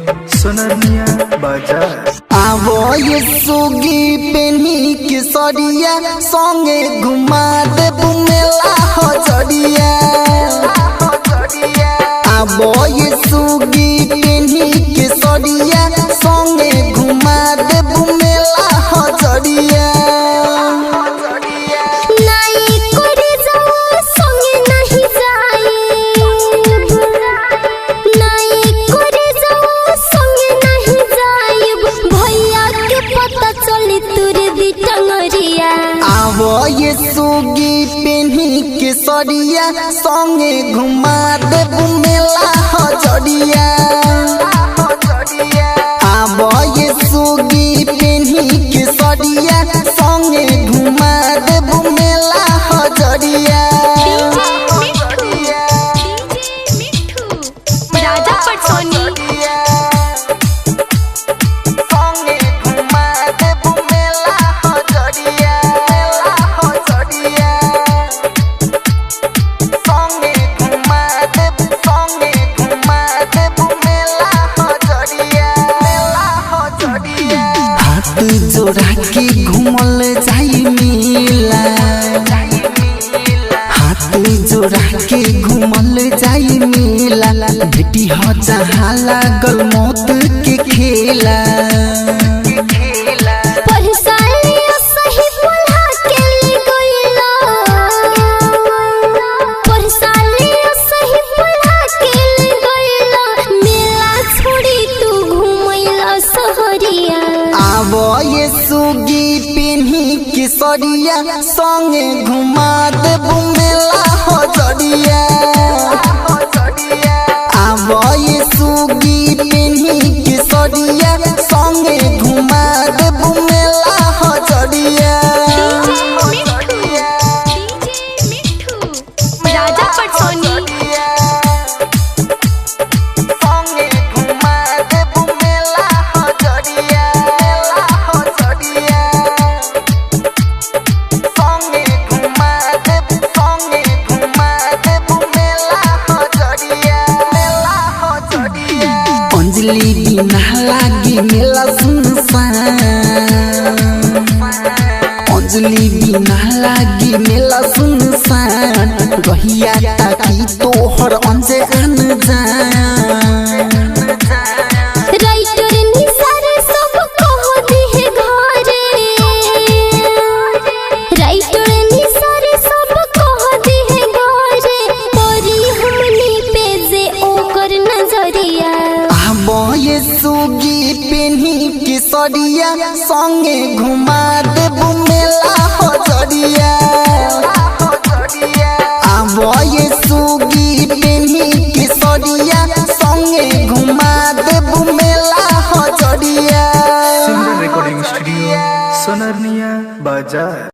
सोनरनिया बाजार। आवो ये सुगी पेनी के सरिया संगे घुमा दे बुमेला हजरिया। आवो ये सुगी पेनी के सरिया संगे घुमा दे बुमेला हजरिया। आवो ये सुगी पेनी के सरिया संगे घुमा दे बुमेला हजरिया। आवो ये सुगी पेनी के सरिया संगे घुमा दे बुमेला हजरिया। जोड़ा के घूमल जाई मेला, हाथ जोड़ा के घूमल जाई मेला। बेटी हो जहाँ लागल मौत के खेला। आवो ये सुगी पेनी के सरिया संगे घुमा दे बुमेला हजरिया। आवो ये सुगी पेनी के सरिया संगे घुमा दे बुमेला हजरिया। अंजलि बिना लागी मेला सुनसान, अंजलि बिना लागी मेला सुनसान। रहिया ताकि तोहर अंजे आन जान। ये सुगी पेनी के सरिया संगे घुमा दे बुमेला हजरिया। आवो ये सुगी पेनी के सरिया संगे घुमा दे बुमेला हजरिया। सिमरन रिकॉर्डिंग स्टूडियो सोनरनिया बाजार।